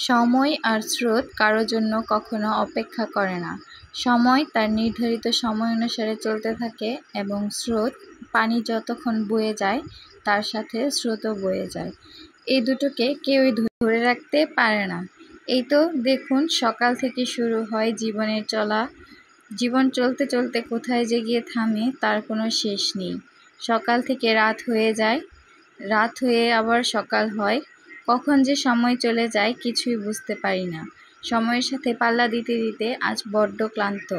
সময় আর স্রোত কারো জন্য কখনো অপেক্ষা করে না। সময় তার নির্ধারিত সময় অনুসারে চলতে থাকে এবং স্রোত পানি যতক্ষণ বয়ে যায় তার সাথে স্রোতও বয়ে যায়। এই দুটোকে কেউই ধরে রাখতে পারে না। এই তো দেখুন, সকাল থেকে শুরু হয় জীবনের চলা। জীবন চলতে চলতে কোথায় যে গিয়ে থামে তার কোনো শেষ নেই। সকাল থেকে রাত হয়ে যায়, রাত হয়ে আবার সকাল হয়। কখন যে সময় চলে যায় কিছুই বুঝতে পারি না। সময়ের সাথে পাল্লা দিতে দিতে আজ বড্ড ক্লান্ত।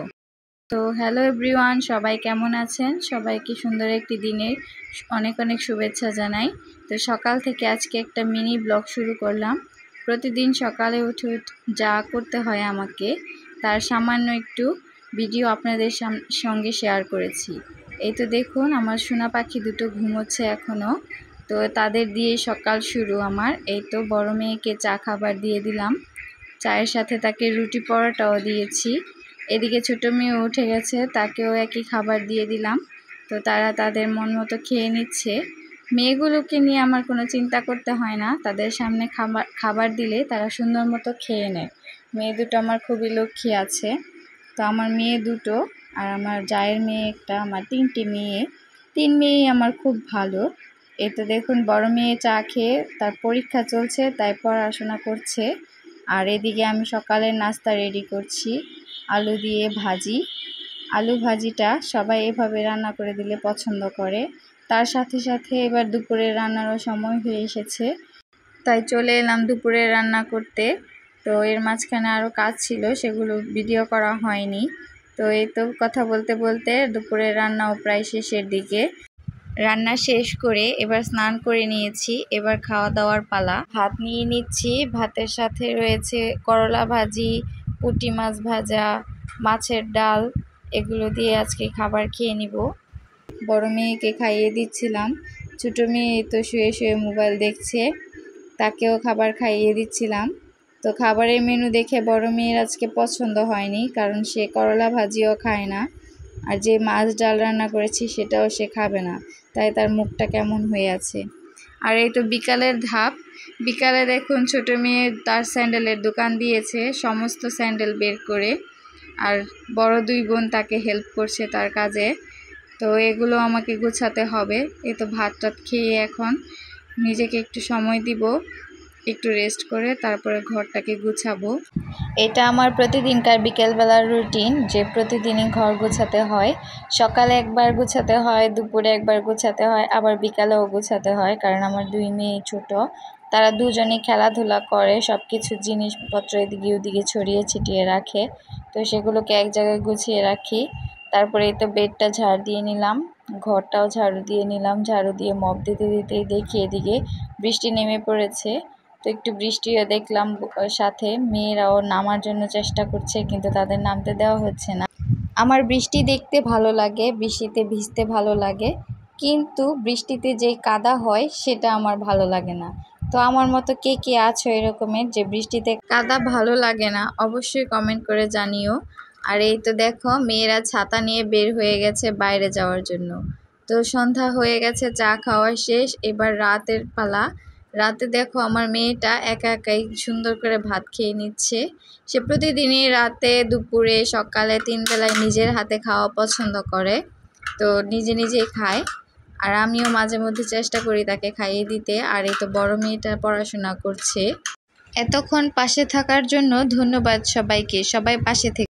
তো হ্যালো এভরিওয়ান, সবাই কেমন আছেন? সবাইকে সুন্দর একটি দিনের অনেক অনেক শুভেচ্ছা জানাই। তো সকাল থেকে আজকে একটা মিনি ব্লগ শুরু করলাম। প্রতিদিন সকালে উঠে যা করতে হয় আমাকে, তার সামান্য একটু ভিডিও আপনাদের সঙ্গে শেয়ার করেছি। এই তো দেখুন, আমার সোনা পাখি দুটো ঘুমোচ্ছে এখনও। তো তাদের দিয়ে সকাল শুরু আমার। এই তো বড় মেয়েকে চা খাবার দিয়ে দিলাম, চায়ের সাথে তাকে রুটি পরোটাও দিয়েছি। এদিকে ছোট মেয়ে উঠে গেছে, তাকেও একই খাবার দিয়ে দিলাম। তো তারা তাদের মন মতো খেয়ে নিচ্ছে। মেয়েগুলোকে নিয়ে আমার কোনো চিন্তা করতে হয় না, তাদের সামনে খাবার দিলে তারা সুন্দর মতো খেয়ে নেয়। মেয়ে দুটো আমার খুবই লক্ষ্মী আছে। তো আমার মেয়ে দুটো আর আমার জায়ের মেয়ে একটা, আমার তিন মেয়েই আমার খুব ভালো। এই তো দেখুন, বড় মেয়ে চা খেয়ে তার পরীক্ষা চলছে তাই পড়াশোনা করছে। আর এদিকে আমি সকালের নাস্তা রেডি করছি, আলু দিয়ে ভাজি। আলু ভাজিটা সবাই এভাবে রান্না করে দিলে পছন্দ করে। তার সাথে সাথে এবার দুপুরের রান্নারও সময় হয়ে এসেছে, তাই চলে এলাম দুপুরে রান্না করতে। তো এর মাঝখানে আরও কাজ ছিল, সেগুলো ভিডিও করা হয়নি। তো এই তো কথা বলতে বলতে দুপুরের রান্নাও প্রায় শেষের দিকে। রান্না শেষ করে এবার স্নান করে নিয়েছি, এবার খাওয়া দাওয়ার পালা। ভাত নিয়ে নিচ্ছি, ভাতের সাথে রয়েছে করলা ভাজি, পুঁটি মাছ ভাজা, মাছের ডাল। এগুলো দিয়ে আজকে খাবার খেয়ে নিব। বড় মেয়েকে খাইয়ে দিচ্ছিলাম, ছোটো মেয়ে তো শুয়ে শুয়ে মোবাইল দেখছে, তাকেও খাবার খাইয়ে দিচ্ছিলাম। তো খাবারের মেনু দেখে বড় মেয়ের আজকে পছন্দ হয়নি, কারণ সে করলা ভাজিও খায় না, আর যে মাছ ডাল রান্না করেছি সেটাও সে খাবে না, তাই তার মুখটা কেমন হয়ে আছে। আর এই তো বিকালের ধাপ। বিকালে দেখুন, ছোটো মেয়ে তার স্যান্ডেলের দোকান দিয়েছে, সমস্ত স্যান্ডেল বের করে। আর বড় দুই বোন তাকে হেল্প করছে তার কাজে। তো এগুলো আমাকে গোছাতে হবে। এই তো ভাত টাত খেয়ে এখন নিজেকে একটু সময় দিব, একটু রেস্ট করে তারপরে ঘরটাকে গুছাবো। এটা আমার প্রতিদিনকার বিকেলবেলার রুটিন, যে প্রতিদিনই ঘর গোছাতে হয়। সকালে একবার গোছাতে হয়, দুপুরে একবার গোছাতে হয়, আবার বিকালেও গোছাতে হয়, কারণ আমার দুই মেয়ে ছোট, তারা দুজনেই খেলাধুলা করে, সব কিছু জিনিসপত্র এদিকে ওদিকে ছড়িয়ে ছিটিয়ে রাখে। তো সেগুলোকে এক জায়গায় গুছিয়ে রাখি। তারপরে এই তো বেডটা ঝাড় দিয়ে নিলাম, ঘরটাও ঝাড়ু দিয়ে নিলাম। ঝাড়ু দিয়ে মপ দিতে দিতেই দেখি এদিকে বৃষ্টি নেমে পড়েছে। তো একটু বৃষ্টিও দেখলাম, সাথে মেয়েরাও নামার জন্য চেষ্টা করছে, কিন্তু তাদের নামতে দেওয়া হচ্ছে না। আমার বৃষ্টি দেখতে ভালো লাগে, বৃষ্টিতে ভিজতে ভালো লাগে, কিন্তু বৃষ্টিতে যে কাদা হয় সেটা আমার ভালো লাগে না। তো আমার মতো কে কে আছো এরকমের যে বৃষ্টিতে কাদা ভালো লাগে না, অবশ্যই কমেন্ট করে জানিও। আর এই তো দেখো, মেয়েরা ছাতা নিয়ে বের হয়ে গেছে বাইরে যাওয়ার জন্য। তো সন্ধ্যা হয়ে গেছে, চা খাওয়া শেষ, এবার রাতের পালা। রাতে দেখো, আমার মেয়েটা একা একাই সুন্দর করে ভাত খেয়ে নিচ্ছে। সে প্রতিদিনই রাতে, দুপুরে, সকালে 3 বেলায় নিজের হাতে খাওয়া পছন্দ করে, তো নিজে নিজেই খায়। আর আমিও মাঝে মধ্যে চেষ্টা করি তাকে খাইয়ে দিতে। আর এই তো বড় মেয়েটা পড়াশোনা করছে। এতক্ষণ পাশে থাকার জন্য ধন্যবাদ সবাইকে, সবাই পাশে থেকে